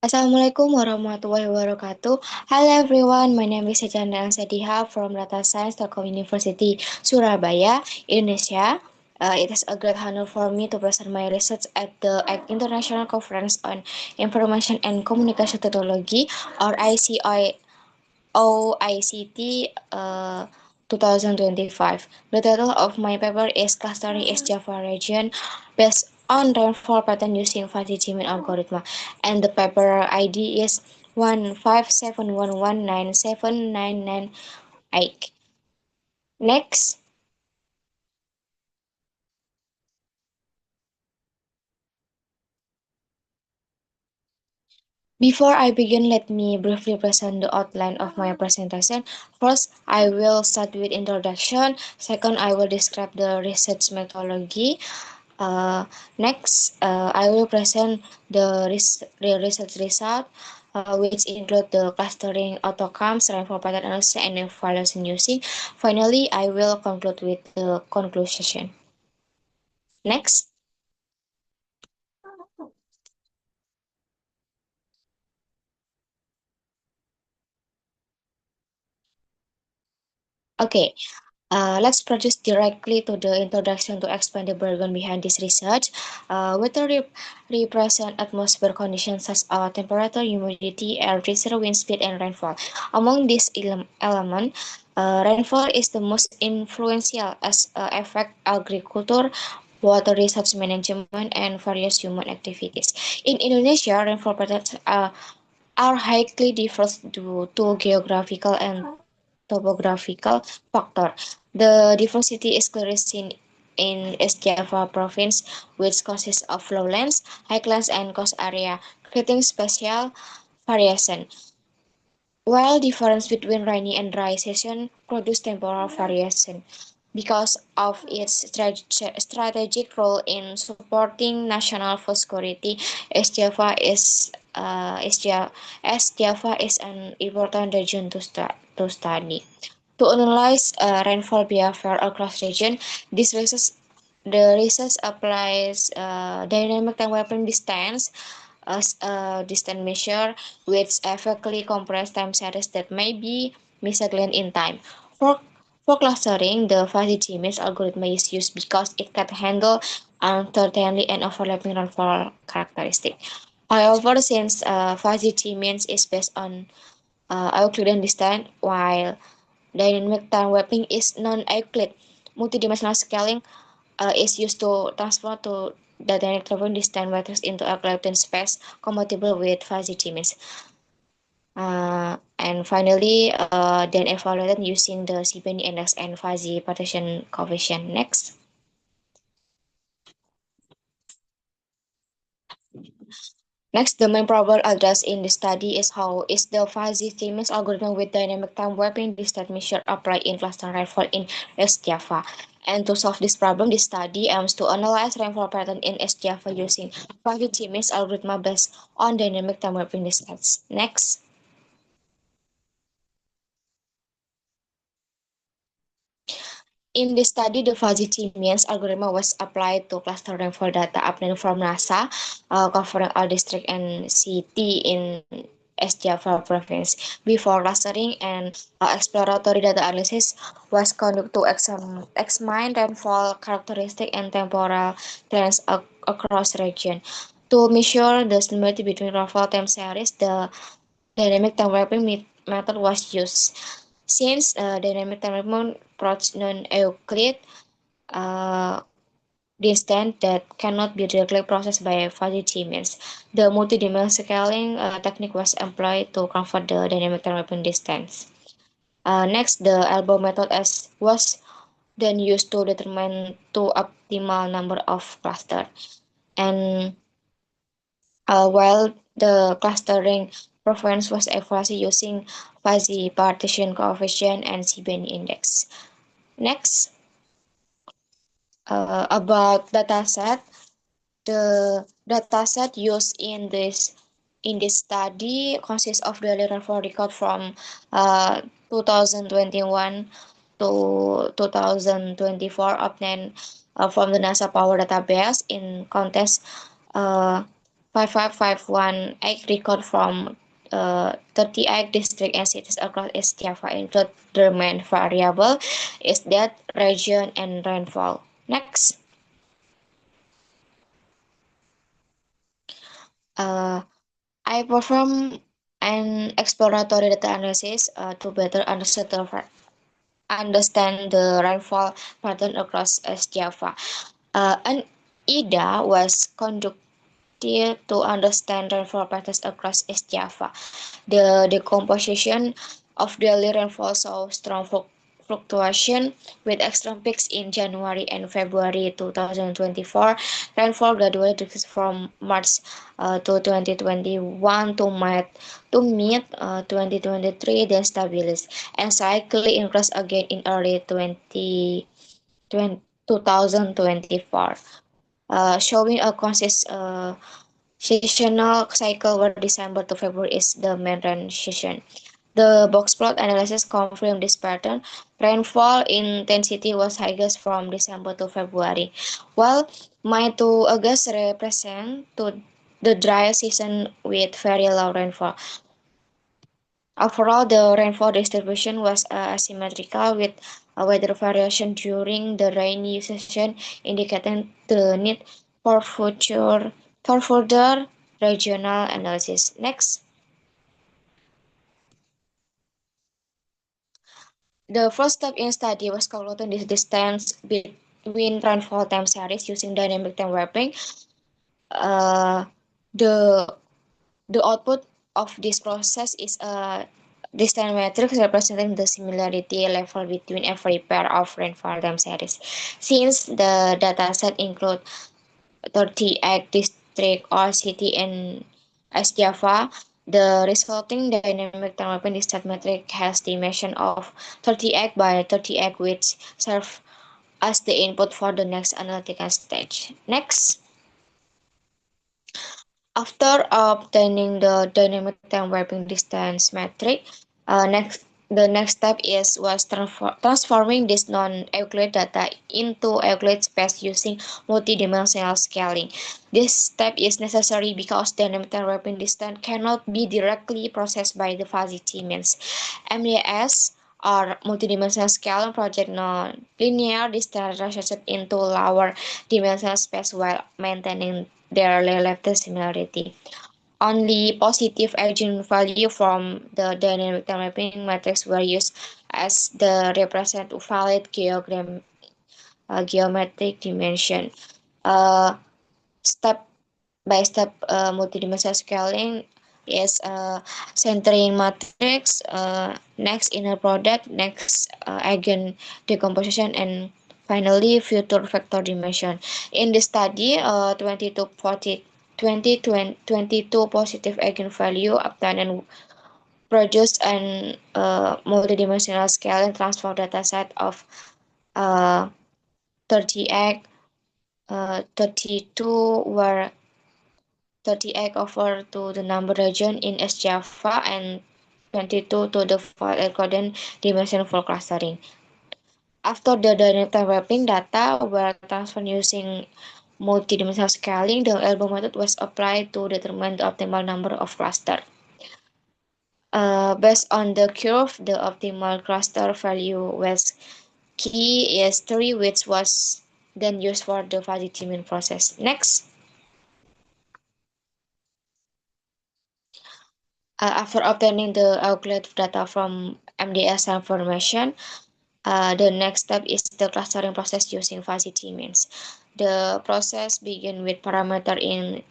Assalamualaikum warahmatullahi wabarakatuh. Hello everyone, my name is Sajana Sadiha from Data Science Telkom University, Surabaya, Indonesia. It is a great honor for me to present my research at the International Conference on Information and Communication Technology, or OICT 2025. The title of my paper is Clustering East Java Region based on rainfall pattern using 5G Jimin algorithm, and the paper ID is 157119799. Next. Before I begin, let me briefly present the outline of my presentation. First, I will start with introduction. Second, I will describe the research methodology. Uh, Next, I will present the research result, which include the clustering outcomes, rainfall pattern analysis, and evaluation using. Finally, I will conclude with the conclusion. Next. Okay, let's proceed directly to the introduction to explain the background behind this research. Weather represent atmosphere conditions such as temperature, humidity, air pressure, wind speed, and rainfall. Among these elements, rainfall is the most influential as affect agriculture, water resource management, and various human activities. In Indonesia, rainfall patterns are highly diverse due to geographical and topographical factor. The diversity is clearly seen in East Java province, which consists of lowlands, highlands, and coast area, creating spatial variation. While difference between rainy and dry season produce temporal variation. Because of its strategic role in supporting national food security, East Java is East Java is an important region to study. To analyze rainfall behavior across region, the research applies dynamic time mapping distance as a distance measure which effectively compress time series that may be misaligned in time. For for clustering, the fuzzy G-mesh algorithm is used because it can handle uncertainty and overlapping rainfall characteristic. However, since fuzzy G-mesh is based on Euclidean distance, while dynamic time mapping is non-Euclid. Multidimensional scaling is used to transfer to the dynamic time distance matrix into a Euclidean space compatible with fuzzy G-mesh. And finally, then evaluated using the CPND index and fuzzy partition coefficient. Next. Next, the main problem addressed in the study is how is the fuzzy Siemens algorithm with dynamic time mapping distance measure applied in cluster rainfall in East Java. And to solve this problem, the study aims to analyze rainfall pattern in East Java using fuzzy Siemens algorithm based on dynamic time mapping distance. Next. In this study, the fuzzy-Siemens algorithm was applied to cluster rainfall data obtained from NASA, covering all district and city in East Java province. Before clustering and exploratory data analysis was conducted to examine rainfall characteristic and temporal trends across region. To measure the similarity between rainfall time series, the dynamic time mapping method was used. Since dynamic time mapping approach non-Euclid uh, distance that cannot be directly processed by fuzzy Siemens, the multidimensional scaling technique was employed to convert the dynamic time mapping distance. Next, the elbow method was then used to determine two optimal number of cluster. And while the clustering preference was evaluated using fuzzy partition coefficient and CBNE index. Next, about dataset. The dataset used in this study consists of daily rainfall record from 2021 to 2024 obtained from the NASA Power Database in context uh, 55518 record from 38 districts and cities across East Java include the main variable is that region and rainfall. Next, uh, I perform an exploratory data analysis to better understand the rainfall pattern across East Java. An IDA was conducted to understand rainfall patterns across East Java. The decomposition of daily rainfall saw strong fluctuation with extreme peaks in January and February 2024. Rainfall gradually decreased from March to 2021 to mid 2023, then stabilized and slightly increased again in early 2024, showing a seasonal cycle where December to February is the main rain season. The box plot analysis confirmed this pattern. Rainfall intensity was highest from December to February, while May to August represent to the dry season with very low rainfall. Overall, the rainfall distribution was asymmetrical with weather variation during the rainy season, indicating the need for further regional analysis. Next, the first step in study was calculating the distance between rainfall time series using dynamic time mapping. Uh, the the output of this process is a distance matrix representing the similarity level between every pair of rainfall time series. Since the dataset include 38 district or city in East Java, the resulting dynamic time mapping distance matrix has dimension of 38 by 38, which serve as the input for the next analytical stage. Next. After obtaining the dynamic time mapping distance metric, the next step was transforming this non-Euclid data into Euclid space using multidimensional scaling. This step is necessary because dynamic time mapping distance cannot be directly processed by the fuzzy means. MDS or multidimensional scale project non-linear distance relationship into lower dimensional space while maintaining their relative similarity. Only positive eigenvalue from the dynamic time mapping matrix were used as the represent valid geometric dimension. Uh, Step by step multidimensional scaling is centering matrix, next inner product, next eigen decomposition, and finally future vector dimension. In the study, 22 positive eigenvalue obtained and produced an multidimensional scaling transform dataset of uh, 38, 32 were 38 over to the number region in East Java and 22 to the file according dimension for clustering. After the dynamic time mapping data were transferred using multidimensional scaling, the Elbow method was applied to determine the optimal number of clusters. Based on the curve, the optimal cluster value was key is 3, which was then used for the fuzzy tuning process. Next. After obtaining the Euclid data from MDS information, the next step is the clustering process using fuzzy T-means. The process begins with parameter in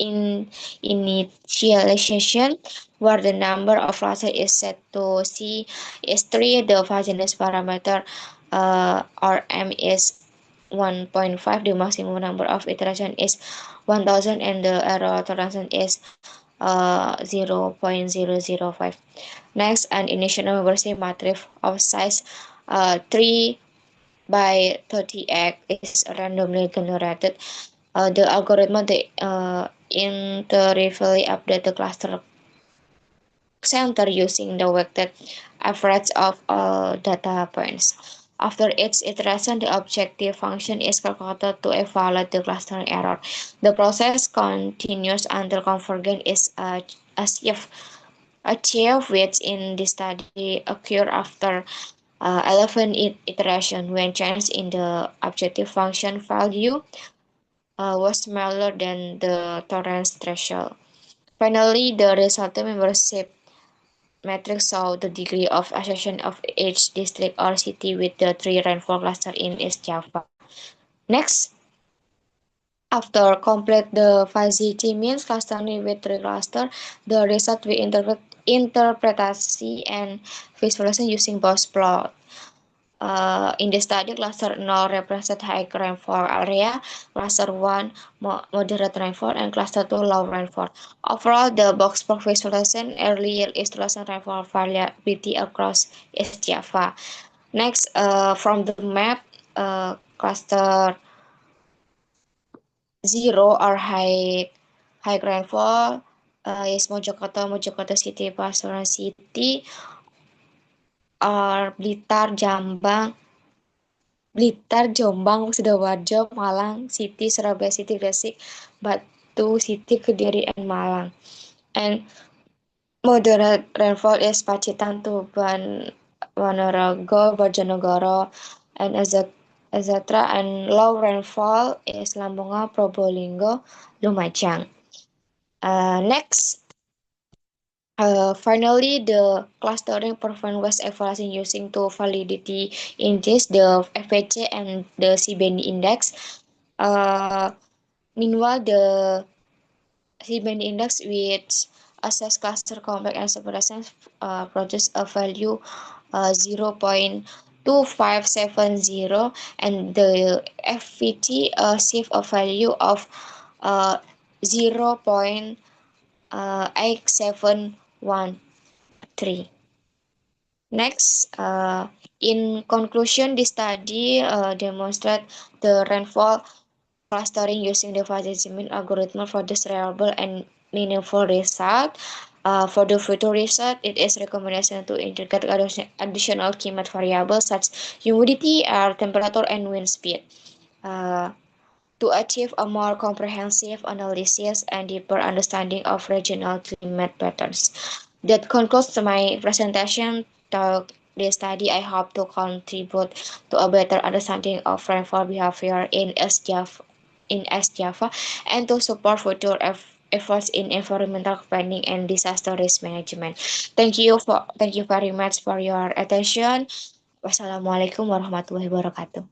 initialization, where the number of clusters is set to C is 3, the fuzziness parameter or M is 1.5, the maximum number of iteration is 1000, and the error tolerance is 0.005. Next, an initial membership matrix of size 3 by 30x is randomly generated. The algorithm intervally update the cluster center using the weighted average of all data points. After each iteration, the objective function is calculated to evaluate the clustering error. The process continues until convergence is achieved, which in this study occur after 11 iteration when change in the objective function value was smaller than the tolerance threshold. Finally, the resulting membership matrix show the degree of association of each district or city with the three rainfall cluster in East Java. Next, after complete the fuzzy means clustering with three cluster, the result we interpretasi and visualization using both plot. In the study, cluster 0 represent high rainfall area, cluster 1 moderate rainfall, and cluster 2 low rainfall. Overall, the box plot visualization early illustration rainfall variability across East Java. Next, from the map, cluster 0 or high rainfall is Mojokerto City, Pasuruan City, or Blitar, Jombang, Sidoarjo, Malang City, Surabaya City, Gresik, Batu City, Kediri, and Malang. And moderate rainfall is Pacitan, Tuban, Wanaraga, Bojonegoro, and etc. And low rainfall is Lamongan, Probolinggo, Lumajang. Next, finally, the clustering performance was evaluated using two validity indices, the FPC and the C-band index. Meanwhile, the C-band index, which assess cluster complex and separation, produce a value 0.2570, and the FVT achieve a value of 0.8713. Next, in conclusion, this study demonstrate the rainfall clustering using the Fuzzy-Min algorithm for this reliable and meaningful result. For the future result, it is recommendation to integrate additional climate variables such as humidity, air temperature, and wind speed. To achieve a more comprehensive analysis and deeper understanding of regional climate patterns. That concludes my presentation to this study. I hope to contribute to a better understanding of rainfall behavior in East Java and to support future efforts in environmental planning and disaster risk management. Thank you very much for your attention. Wassalamualaikum warahmatullahi wabarakatuh.